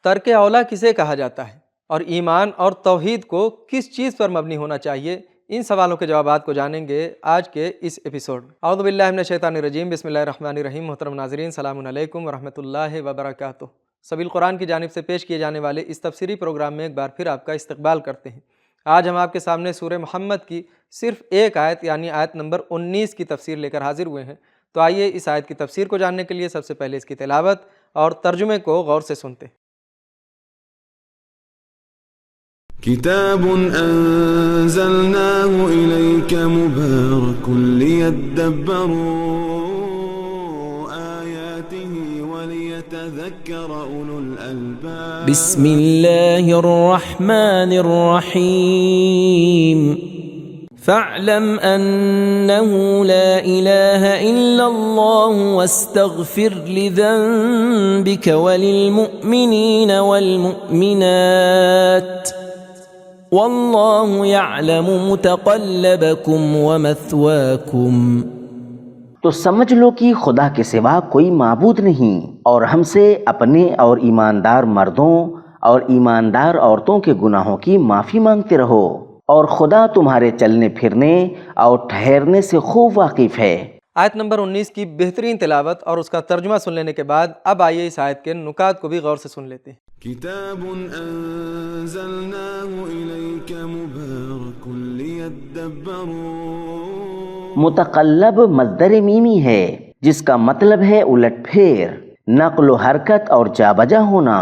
ترک اولا کسے کہا جاتا ہے اور ایمان اور توحید کو کس چیز پر مبنی ہونا چاہیے، ان سوالوں کے جوابات کو جانیں گے آج کے اس ایپیسوڈ میں۔ اعوذ باللہ من الشیطان الرجیم، بسم اللہ الرحمن الرحیم۔ محترم ناظرین، السلام علیکم ورحمۃ اللہ وبرکاتہ۔ سبیل قرآن کی جانب سے پیش کیے جانے والے اس تفسیری پروگرام میں ایک بار پھر آپ کا استقبال کرتے ہیں۔ آج ہم آپ کے سامنے سورہ محمد کی صرف ایک آیت یعنی آیت نمبر 19 کی تفسیر لے کر حاضر ہوئے ہیں۔ تو آئیے اس آیت کی تفسیر کو جاننے کے لیے سب سے پہلے اس کی تلاوت اور ترجمے کو غور سے سنتے ہیں۔ کتاب انزلناه الیک مبارک لیدبروا آیاته ولیتذکر اولو الالباب۔ بسم اللہ الرحمن الرحیم۔ فاعلم انه لا الہ الا اللہ واستغفر لذنبک وللمؤمنین والمؤمنات واللہ یعلم متقلبکم ومثواکم۔ تو سمجھ لو کہ خدا کے سوا کوئی معبود نہیں، اور ہم سے اپنے اور ایماندار مردوں اور ایماندار عورتوں کے گناہوں کی معافی مانگتے رہو، اور خدا تمہارے چلنے پھرنے اور ٹھہرنے سے خوب واقف ہے۔ آیت نمبر 19 کی بہترین تلاوت اور اس کا ترجمہ سن لینے کے بعد اب آئیے اس آیت کے نکات کو بھی غور سے سن لیتے ہیں۔ کتاب انزلناه الیک مبارک لیدبروا۔ متقلب مصدر میمی ہے جس کا مطلب ہے الٹ پھیر، نقل و حرکت اور جا بجا ہونا،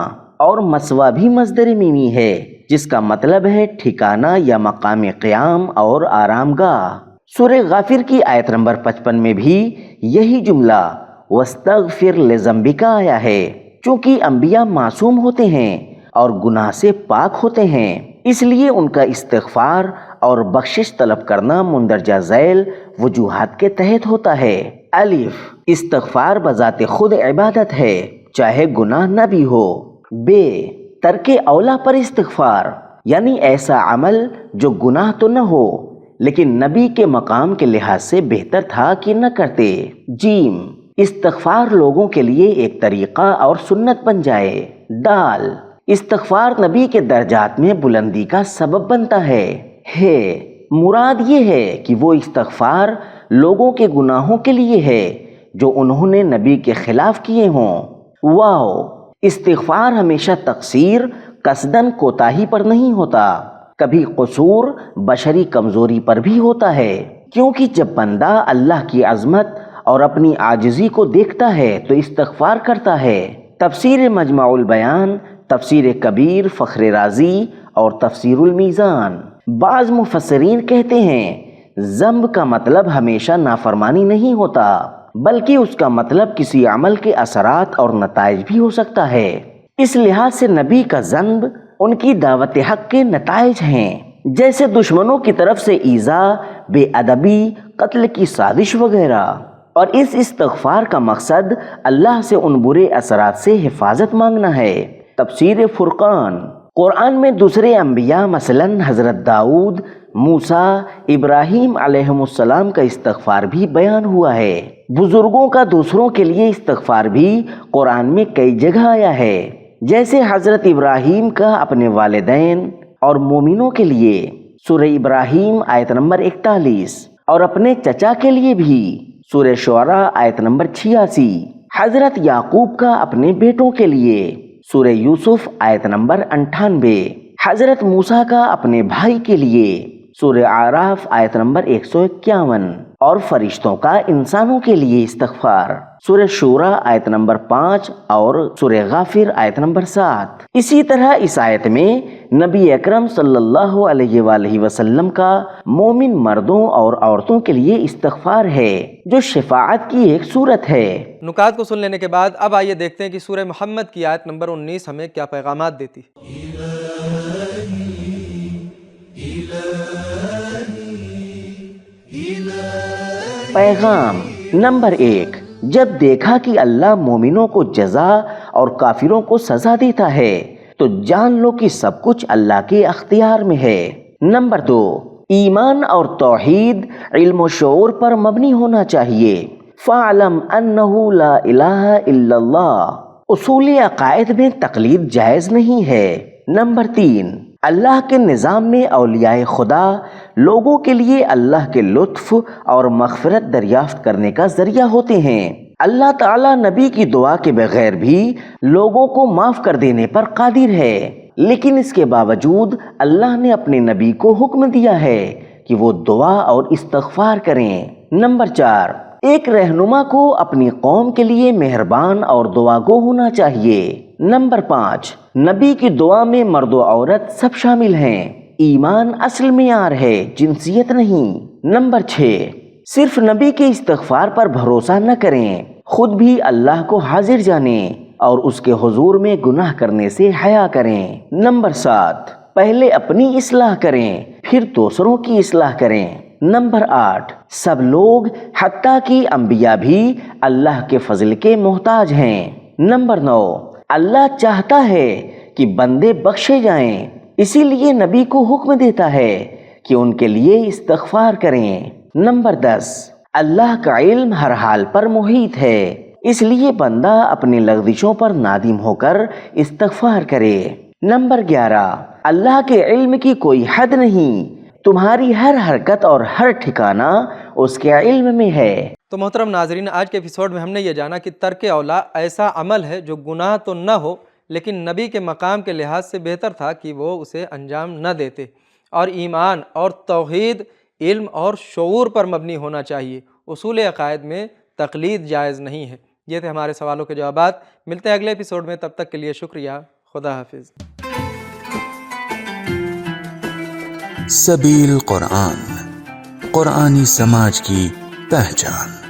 اور مسوا بھی مصدر میمی ہے جس کا مطلب ہے ٹھکانہ یا مقام قیام اور آرام گاہ۔ سورہ غافر کی آیت نمبر 55 میں بھی یہی جملہ وَاسْتَغْفِرْ لِذَنْبِكَ آیا ہے۔ چونکہ انبیاء معصوم ہوتے ہیں اور گناہ سے پاک ہوتے ہیں، اس لیے ان کا استغفار اور بخشش طلب کرنا مندرجہ ذیل وجوہات کے تحت ہوتا ہے۔ الف، استغفار بذات خود عبادت ہے چاہے گناہ نہ بھی ہو۔ ب، ترک اولا پر استغفار، یعنی ایسا عمل جو گناہ تو نہ ہو لیکن نبی کے مقام کے لحاظ سے بہتر تھا کہ نہ کرتے۔ جیم، استغفار لوگوں کے لیے ایک طریقہ اور سنت بن جائے۔ دال، استغفار نبی کے درجات میں بلندی کا سبب بنتا ہے۔ ہے، مراد یہ ہے کہ وہ استغفار لوگوں کے گناہوں کے لیے ہے جو انہوں نے نبی کے خلاف کیے ہوں۔ واو، استغفار ہمیشہ تقصیر قصدن کوتاہی پر نہیں ہوتا، کبھی قصور بشری کمزوری پر بھی ہوتا ہے، کیونکہ جب بندہ اللہ کی عظمت اور اپنی عاجزی کو دیکھتا ہے تو استغفار کرتا ہے۔ تفسیر مجمع البیان، تفسیر کبیر فخر رازی اور تفسیر المیزان۔ بعض مفسرین کہتے ہیں ذنب کا مطلب ہمیشہ نافرمانی نہیں ہوتا، بلکہ اس کا مطلب کسی عمل کے اثرات اور نتائج بھی ہو سکتا ہے۔ اس لحاظ سے نبی کا ذنب ان کی دعوت حق کے نتائج ہیں، جیسے دشمنوں کی طرف سے ایذا، بے ادبی، قتل کی سازش وغیرہ، اور اس استغفار کا مقصد اللہ سے ان برے اثرات سے حفاظت مانگنا ہے۔ تفسیر فرقان، قرآن میں دوسرے انبیاء مثلاً حضرت داؤد، موسیٰ، ابراہیم علیہم السلام کا استغفار بھی بیان ہوا ہے۔ بزرگوں کا دوسروں کے لیے استغفار بھی قرآن میں کئی جگہ آیا ہے، جیسے حضرت ابراہیم کا اپنے والدین اور مومنوں کے لیے سورہ ابراہیم آیت نمبر 41، اور اپنے چچا کے لیے بھی سورہ شعراء آیت نمبر 86، حضرت یعقوب کا اپنے بیٹوں کے لیے سورہ یوسف آیت نمبر 98، حضرت موسیٰ کا اپنے بھائی کے لیے سورہ اعراف آیت نمبر 151، اور فرشتوں کا انسانوں کے لیے استغفار سورہ شورى آیت نمبر 5 اور سورہ غافر آیت نمبر 7۔ اسی طرح اس آیت میں نبی اکرم صلی اللہ علیہ وآلہ وسلم کا مومن مردوں اور عورتوں کے لیے استغفار ہے، جو شفاعت کی ایک صورت ہے۔ نکات کو سن لینے کے بعد اب آئیے دیکھتے ہیں کہ سورہ محمد کی آیت نمبر 19 ہمیں کیا پیغامات دیتی ہے۔ پیغام نمبر 1، جب دیکھا کہ اللہ مومنوں کو جزا اور کافروں کو سزا دیتا ہے تو جان لو کہ سب کچھ اللہ کے اختیار میں ہے۔ نمبر 2، ایمان اور توحید علم و شعور پر مبنی ہونا چاہیے۔ فَاعْلَمْ أَنَّهُ لَا إِلَٰهَ إِلَّا اللَّهُ، اصول عقائد میں تقلید جائز نہیں ہے۔ نمبر 3، اللہ کے نظام میں اولیاء خدا لوگوں کے لیے اللہ کے لطف اور مغفرت دریافت کرنے کا ذریعہ ہوتے ہیں۔ اللہ تعالیٰ نبی کی دعا کے بغیر بھی لوگوں کو معاف کر دینے پر قادر ہے، لیکن اس کے باوجود اللہ نے اپنے نبی کو حکم دیا ہے کہ وہ دعا اور استغفار کریں۔ نمبر 4، ایک رہنما کو اپنی قوم کے لیے مہربان اور دعا گو ہونا چاہیے۔ نمبر 5، نبی کی دعا میں مرد و عورت سب شامل ہیں۔ ایمان اصل معیار ہے، جنسیت نہیں۔ نمبر 6، صرف نبی کے استغفار پر بھروسہ نہ کریں، خود بھی اللہ کو حاضر جانیں اور اس کے حضور میں گناہ کرنے سے حیا کریں۔ نمبر 7، پہلے اپنی اصلاح کریں پھر دوسروں کی اصلاح کریں۔ نمبر 8، سب لوگ حتیٰ کہ انبیاء بھی اللہ کے فضل کے محتاج ہیں۔ نمبر 9، اللہ چاہتا ہے کہ بندے بخشے جائیں، اسی لیے نبی کو حکم دیتا ہے کہ ان کے لیے استغفار کریں۔ نمبر 10، اللہ کا علم ہر حال پر محیط ہے، اس لیے بندہ اپنی لغزشوں پر نادم ہو کر استغفار کرے۔ نمبر 11، اللہ کے علم کی کوئی حد نہیں، تمہاری ہر حرکت اور ہر ٹھکانہ اس کے علم میں ہے۔ تو محترم ناظرین، آج کے ایپیسوڈ میں ہم نے یہ جانا کہ ترک اولا ایسا عمل ہے جو گناہ تو نہ ہو لیکن نبی کے مقام کے لحاظ سے بہتر تھا کہ وہ اسے انجام نہ دیتے، اور ایمان اور توحید علم اور شعور پر مبنی ہونا چاہیے۔ اصول عقائد میں تقلید جائز نہیں ہے۔ یہ تھے ہمارے سوالوں کے جوابات۔ ملتے ہیں اگلے ایپیسوڈ میں، تب تک کے لیے شکریہ، خدا حافظ۔ سبیل قرآن، قرآنی سماج کی پہچان۔